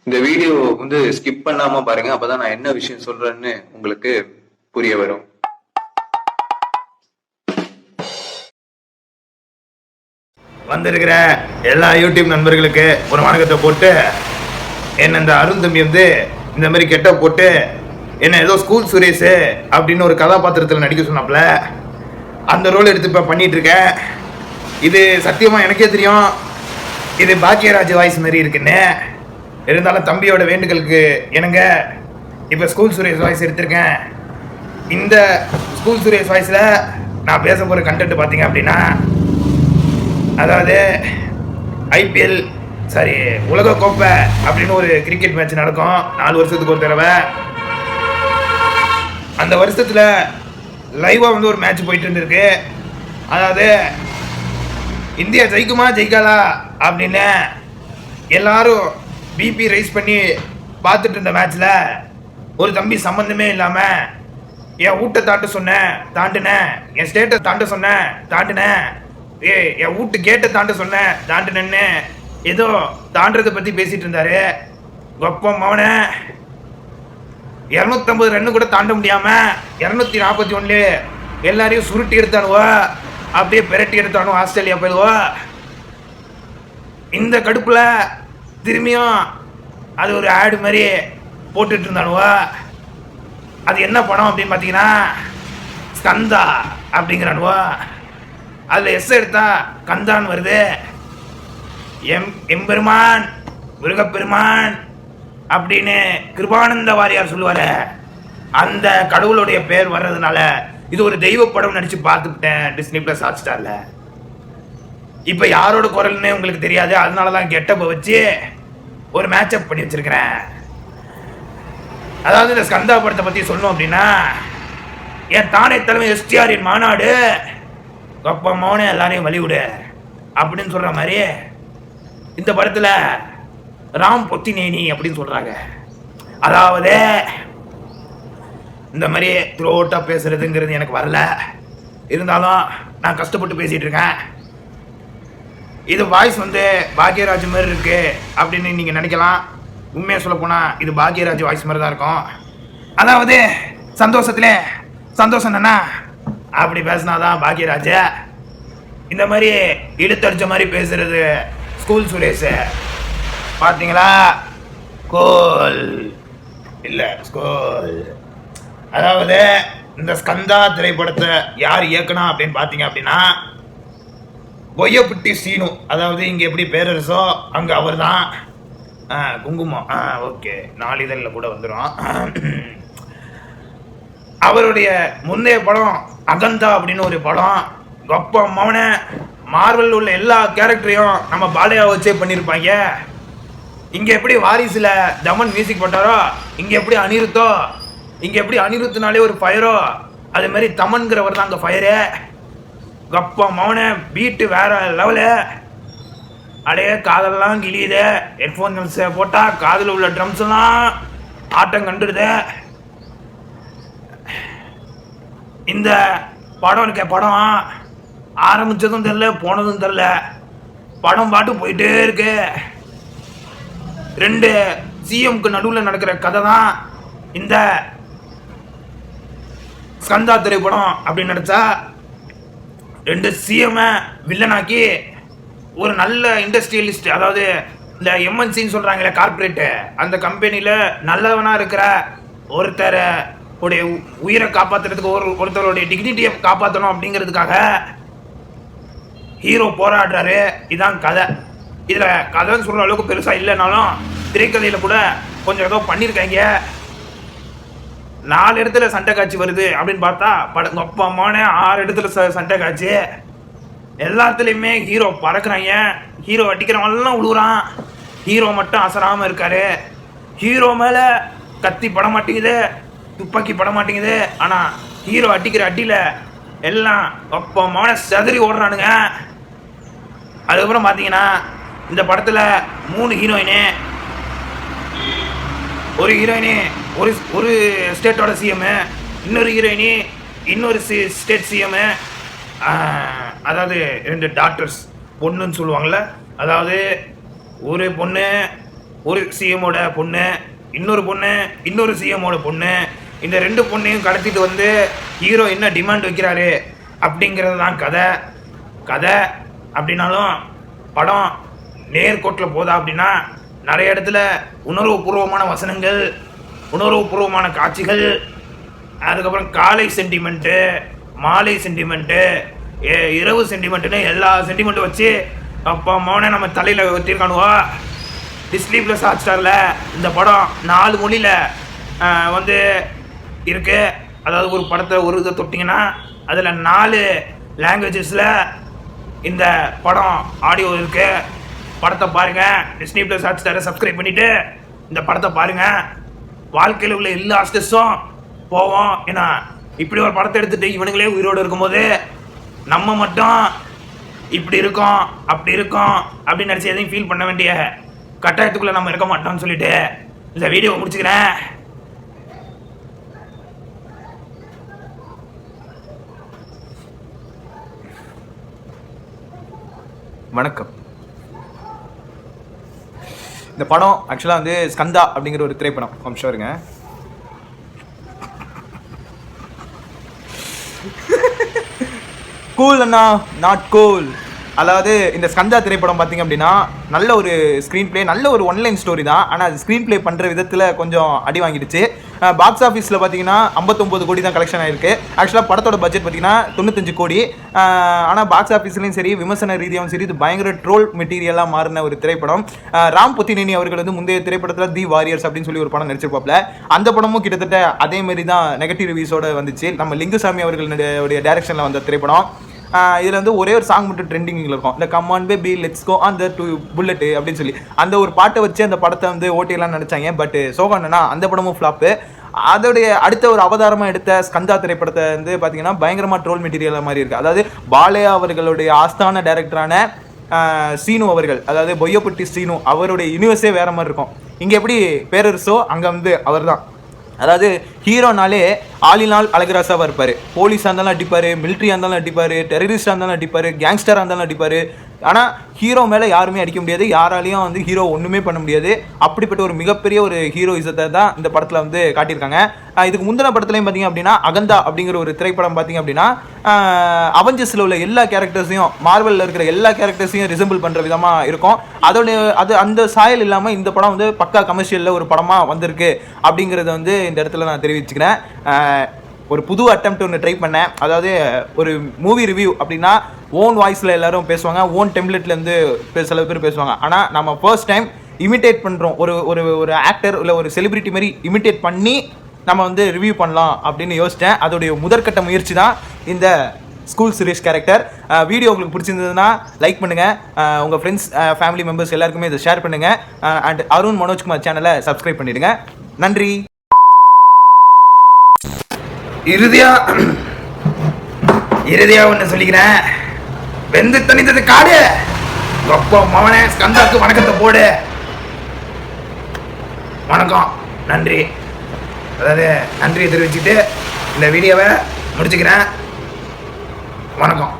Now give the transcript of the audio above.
இந்த video skip பண்ணாம பாருங்க. அப்பதான் நான் என்ன விஷயம் சொல்றேன்னு உங்களுக்கு புரிய வரும். வந்திருக்கிற எல்லா யூடியூப் நண்பர்களுக்கு ஒரு வணக்கத்தை போட்டு, என்ன இந்த அருண் தம்பி இந்த மாதிரி கெட்ட போட்டு என்ன ஏதோ ஸ்கூல் சுரேஷ் அப்படின்னு ஒரு கதாபாத்திரத்தில் நடிக்க சொன்னாப்புல. அந்த ரோல் எடுத்து இப்போ பண்ணிட்டு இருக்கேன். இது சத்தியமாக எனக்கே தெரியும் இது பாக்கியராஜ் வாய்ஸ் மாதிரி இருக்குன்னு. இருந்தாலும் தம்பியோட வேண்டுதலுக்கு எனக்கு இப்போ ஸ்கூல் சுரேஷ் வாய்ஸ் எடுத்திருக்கேன். இந்த ஸ்கூல் சுரேஷ் வாய்ஸில் நான் பேச போகிற கண்டென்ட் பார்த்தீங்க அப்படின்னா, அதாவது ஐபிஎல் உலகக்கோப்பை அப்படின்னு ஒரு கிரிக்கெட் மேட்ச் நடக்கும் 4 வருஷத்துக்கு ஒரு தடவை. அந்த வருஷத்தில் லைவாக ஒரு மேட்ச் போயிட்டு இருந்திருக்கு. அதாவது இந்தியா ஜெயிக்குமா ஜெயிக்காதா அப்படின்னு எல்லாரும் பிபி ரைஸ் பண்ணி பார்த்துட்டு இருந்த மேட்ச்சில் ஒரு தம்பி சம்மந்தமே இல்லாமல் என் வீட்டை தாண்ட சொன்னேன் தாண்டினேன், என் ஸ்டேட்டை தாண்ட சொன்னேன் தாண்டினேன், என் வீட்டு கேட்டை தாண்ட சொன்னேன் தாண்டினேன்னு ஏதோ தாண்டதை பற்றி பேசிகிட்டு இருந்தார். ஒப்பம் அவனை 250 ரன்னு கூட தாண்ட முடியாமல் 241 எல்லாரையும் சுருட்டி எடுத்தானுவோ, அப்படியே பெரட்டி எடுத்தானோ ஆஸ்திரேலியா போயிடுவோ. இந்த கடுப்பில் திரும்பியும் அது ஒரு ஆடு மாதிரி போட்டுட்டு இருந்தானுவோ. அது என்ன படம் அப்படின்னு பார்த்தீங்கன்னா ஸ்கந்தா அப்படிங்கிறானுவோ. அதில் எஸ் எடுத்தா கந்தான்னு வருது. எம்பெருமான் முருகப்பெருமான் அப்படின்னு கிருபானந்த வாரியார் சொல்லுவார். அந்த கடவுளுடைய பேர் வர்றதுனால இது ஒரு தெய்வ படம் நடிச்சு பார்த்துக்கிட்டேன் டிஸ்னி பிளஸ் ஹாட்ஸ்டாரில். இப்போ யாரோட குரல்னு உங்களுக்கு தெரியாது, அதனால தான் கெட்டப்பை வச்சு ஒரு மேட்சப் பண்ணி வச்சிருக்கிறேன். அதாவது இந்த ஸ்கந்தா படத்தை பற்றி சொல்லணும் அப்படின்னா, என் தானே தலைமை எஸ்டிஆரின் மாநாடு கப்பமான எல்லாரையும் வழிவிடு அப்படின்னு சொல்கிற மாதிரி இந்த படத்தில் ராம் பொத்தினேனி அப்படின்னு சொல்கிறாங்க. அதாவது இந்த மாதிரி த்ரோட்டாக பேசுறதுங்கிறது எனக்கு வரல, இருந்தாலும் நான் கஷ்டப்பட்டு பேசிகிட்டு இருக்கேன். இது வாய்ஸ் பாக்கியராஜ் மாதிரி இருக்கு அப்படின்னு நீங்கள் நினைக்கலாம். உண்மையாக சொல்ல போனால் இது பாக்கியராஜ் வாய்ஸ் மாதிரி தான் இருக்கும். அதாவது சந்தோஷம் என்னன்னா அப்படி பேசினாதான் பாக்கியராஜ். இந்த மாதிரி இழுத்தடிச்ச மாதிரி பேசுறது ஸ்கூல் சுரேஷ். பார்த்தீங்களா? கோல் இல்லை ஸ்கூல். அதாவது இந்த ஸ்கந்தா திரைப்படத்தை யார் இயக்குனா அப்படின்னு பார்த்தீங்க அப்படின்னா பொய்யப்பட்டி சீனு. அதாவது இங்கே எப்படி பேரரசோ அங்கே அவர் தான். குங்குமம் ஓகே, நாளிதழில் கூட வந்துடும். அவருடைய முந்தைய படம் அகந்தா அப்படின்னு ஒரு படம். கப்ப மௌன மார்வல் உள்ள எல்லா கேரக்டரையும் நம்ம பாலையா வச்சே பண்ணியிருப்பாங்க. இங்கே எப்படி வாரிசில் தமன் மியூசிக் போட்டாரோ, இங்கே எப்படி அனிருத்தோ, இங்கே எப்படி அனிருத்துனாலே ஒரு ஃபயரோ, அது மாதிரி தமன்கிறவர் தான் அங்கே ஃபயரு. கப்பா மௌன பீட்டு வேற லெவலு. அப்படியே காதெல்லாம் கிளியுது. ஹெட்ஃபோன்ஸை போட்டால் காதில் உள்ள ட்ரம்ஸ் எல்லாம் ஆட்டம் கண்டுடுது. இந்த படம் ஆரம்பித்ததும் தெரில, போனதும் தெரில. படம் பாட்டு போயிட்டே இருக்கு. 2 சிஎம்க்கு நடுவில் நடக்கிற கதை தான் இந்த ஸ்கந்தா திரைப்படம் அப்படின்னு நினச்சா 2 சிஎம்மை வில்லனாக்கி ஒரு நல்ல இண்டஸ்ட்ரியலிஸ்ட், அதாவது இந்த எம்என்சின்னு சொல்கிறாங்களே கார்பரேட்டு, அந்த கம்பெனியில் நல்லவனாக இருக்கிற ஒருத்தரை உடைய உயிரை காப்பாற்றுறதுக்கு ஒருத்தருடைய டிக்னிட்டியை காப்பாற்றணும் அப்படிங்கிறதுக்காக ஹீரோ போராடுறாரு. இதுதான் கதை. இதில் கதைன்னு சொல்கிற அளவுக்கு பெருசாக இல்லைனாலும் திரைக்கதையில் கூட கொஞ்சம் ஏதோ பண்ணியிருக்காங்க. 4 இடத்துல சண்டை காட்சி வருது அப்படின்னு பார்த்தா படங்கொப்பமான 6 இடத்துல சண்டை காட்சி. எல்லாத்துலேயுமே ஹீரோ பறக்குறாங்க, ஹீரோ அடிக்கிறவங்கலாம் விழுவுறான், ஹீரோ மட்டும் அசராமல் இருக்காரு. ஹீரோ மேலே கத்தி பட மாட்டேங்குது, துப்பாக்கி பட மாட்டேங்குது. ஆனால் ஹீரோ அடிக்கிற அடியில் எல்லாம் ஒப்பமான செதறி ஓடுறானுங்க. அதுக்கப்புறம் பார்த்தீங்கன்னா இந்த படத்தில் 3 ஹீரோயினு. ஒரு ஹீரோயினி ஒரு ஸ்டேட்டோட சிஎம்மு, இன்னொரு ஹீரோயினி இன்னொரு ஸ்டேட் சிஎம்மு. அதாவது 2 டாக்டர்ஸ் பொண்ணுன்னு சொல்லுவாங்கள்ல, அதாவது ஒரு பொண்ணு ஒரு சிஎம்மோட பொண்ணு, இன்னொரு பொண்ணு இன்னொரு சிஎம்மோட பொண்ணு, இந்த 2 பொண்ணையும் கடத்திட்டு வந்து ஹீரோ என்ன டிமாண்ட் வைக்கிறாரு அப்படிங்கிறது தான் கதை. கதை அப்படின்னாலும் படம் நேர்கோட்டில் போதா அப்படின்னா நிறைய இடத்துல உணர்வுபூர்வமான வசனங்கள், உணர்வுபூர்வமான காட்சிகள், அதுக்கப்புறம் காலை சென்டிமெண்ட்டு, மாலை சென்டிமெண்ட்டு, இரவு சென்டிமெண்ட்டுன்னு எல்லா சென்டிமெண்ட்டும் வச்சு அப்பா அம்மாவனே நம்ம தலையில் வச்சிருக்கானுவா. டிஸ்னி ப்ளஸ் ஹாட்ஸ்டாரில் இந்த படம் 4 மொழியில் வந்து இருக்குது. அதாவது ஒரு படத்தை ஒரு இதை தொட்டிங்கன்னா அதில் 4 லாங்குவேஜஸில் இந்த படம் ஆடியோ இருக்குது. படத்தை பாருங்கள். டிஸ்னி ப்ளஸ் ஹாட்ஸ்டாரை சப்ஸ்கிரைப் பண்ணிவிட்டு இந்த படத்தை பாருங்கள். வாழ்க்கையில் உள்ள எல்லா ஸ்ட்ரெஸ்ஸும் போவோம். ஏன்னா இப்படி ஒரு படத்தை எடுத்துகிட்டு இவனுங்களே உயிரோடு இருக்கும்போது நம்ம மட்டும் இப்படி இருக்கோம் அப்படி இருக்கோம் அப்படின்னு நினச்சி எதையும் ஃபீல் பண்ண வேண்டிய கட்டாயத்துக்குள்ளே நம்ம இருக்க மாட்டோம்னு சொல்லிட்டு இந்த வீடியோவை முடிச்சுக்கிறேன். வணக்கம். இந்த படம் ஆக்சுவலாக வந்து ஸ்கந்தா அப்படிங்கிற ஒரு திரைப்படம். கொஞ்சம் இருங்க. Cool Anna, not cool. அதாவது இந்த ஸ்கந்தா திரைப்படம் பார்த்தீங்க அப்படின்னா நல்ல ஒரு ஸ்க்ரீன் பிளே, நல்ல ஒரு ஒன்லைன் ஸ்டோரி தான். ஆனால் அது ஸ்க்ரீன் பிளே பண்ணுற விதத்தில் கொஞ்சம் அடி வாங்கிடுச்சு. பாக்ஸ் ஆஃபீஸில் பார்த்தீங்கன்னா 59 கோடி தான் கலெக்ஷன் ஆகிருக்கு. ஆக்சுவலாக படத்தோட பட்ஜெட் பார்த்தீங்கன்னா 95 கோடி. ஆனால் பாக்ஸ் ஆஃபீஸ்லேயும் சரி, விமர்சன ரீதியாகவும் சரி, இது பயங்கர ட்ரோல் மெட்டீரியலாக மாறின ஒரு திரைப்படம். ராம் புத்தினேனி அவர்கள் வந்து முந்தைய திரைப்படத்தில் தி வாரியர்ஸ் அப்படின்னு சொல்லி ஒரு படம் நடிச்சிருப்பாப்ல. அந்த படமும் கிட்டத்தட்ட அதே மாதிரி தான் நெகட்டிவ் ரிவ்யூஸோடு வந்துச்சு. நம்ம லிங்குசாமி அவர்களுடைய டைரக்ஷனில் வந்த திரைப்படம். இதில் வந்து ஒரே ஒரு சாங் மட்டும் ட்ரெண்டிங்கில் இருக்கும். இந்த கமான் பேபி லெட்ஸ் கோ அந்த டு புல்லெட்டு அப்படின்னு சொல்லி அந்த ஒரு பாட்டை வச்சு அந்த படத்தை வந்து ஓட்டியெல்லாம் நினச்சாங்க. பட் சோகன்னா அந்த படமும் ஃப்ளாப்பு. அதோடைய அடுத்த ஒரு அவதாரமாக எடுத்த ஸ்கந்தா திரைப்படத்தை வந்து பார்த்தீங்கன்னா பயங்கரமாக ட்ரோல் மெட்டீரியலாக மாதிரி இருக்குது. அதாவது பாலையா அவர்களுடைய ஆஸ்தான டைரக்டரான சீனு அவர்கள், அதாவது பொய்யப்பட்டி சீனு அவருடைய யூனிவர்ஸே வேறு மாதிரி இருக்கும். இங்கே எப்படி பேரரசோ அங்கே வந்து அவர் தான். அதாவது ஹீரோனாலே ஆளினால் அழகராசாவாக இருப்பார். போலீஸாக இருந்தாலும் அடிப்பார், மிலிட்ரியாக இருந்தாலும் அடிப்பார், டெரரிஸ்டாக இருந்தாலும் அடிப்பார், கேங்ஸ்டராக இருந்தாலும் அடிப்பார். ஆனால் ஹீரோ மேலே யாருமே அடிக்க முடியாது, யாராலையும் வந்து ஹீரோ ஒன்றுமே பண்ண முடியாது. அப்படிப்பட்ட ஒரு மிகப்பெரிய ஒரு ஹீரோயிசத்தை தான் இந்த படத்தில் வந்து காட்டியிருக்காங்க. இதுக்கு முந்தின படத்துலையும் பார்த்திங்க அப்படின்னா அகந்தா அப்படிங்கிற ஒரு திரைப்படம் பார்த்திங்க அப்படின்னா அவெஞ்சர்ஸில் உள்ள எல்லா கேரக்டர்ஸையும், மார்வலில் இருக்கிற எல்லா கேரக்டர்ஸையும் ரிசம்பிள் பண்ணுற விதமாக இருக்கும். அந்த சாயல் இல்லாமல் இந்த படம் வந்து பக்கா கமர்ஷியலில் ஒரு படமாக வந்திருக்கு அப்படிங்கிறத வந்து இந்த இடத்துல நான் தெரிவிச்சுக்கிறேன். ஒரு புது அட்டெம்ப்ட் ஒன்று ட்ரை பண்ணேன். அதாவது ஒரு மூவி ரிவ்யூ அப்படின்னா ஓன் வாய்ஸில் எல்லோரும் பேசுவாங்க, ஓன் டெம்ப்ளேட்லேருந்து சில பேர் பேசுவாங்க. ஆனால் நம்ம ஃபர்ஸ்ட் டைம் இமிட்டேட் பண்ணுறோம். ஒரு ஆக்டர் இல்லை ஒரு செலிபிரிட்டி மாதிரி இமிட்டேட் பண்ணி நம்ம வந்து ரிவ்யூ பண்ணலாம் அப்படின்னு யோசித்தேன். அதோடைய முதற்கட்ட முயற்சி தான் இந்த ஸ்கூல் சுரேஷ் கேரக்டர். வீடியோ உங்களுக்கு பிடிச்சிருந்ததுன்னா லைக் பண்ணுங்கள், உங்கள் ஃப்ரெண்ட்ஸ் ஃபேமிலி மெம்பர்ஸ் எல்லாருக்குமே இதை ஷேர் பண்ணுங்கள். அண்ட் அருண் மனோஜ்குமார் சேனலை சப்ஸ்கிரைப் பண்ணிவிடுங்க. நன்றி. இறுதியா ஒன்று சொல்லிக்கிறேன். வெந்து தனித்தது காடு. அப்பா மவனே ஸ்கந்தாக்கு வணக்கத்தை போடு. வணக்கம், நன்றி. அதாவது நன்றியை தெரிவிச்சுட்டு இந்த வீடியோவை முடிச்சுக்கிறேன். வணக்கம்.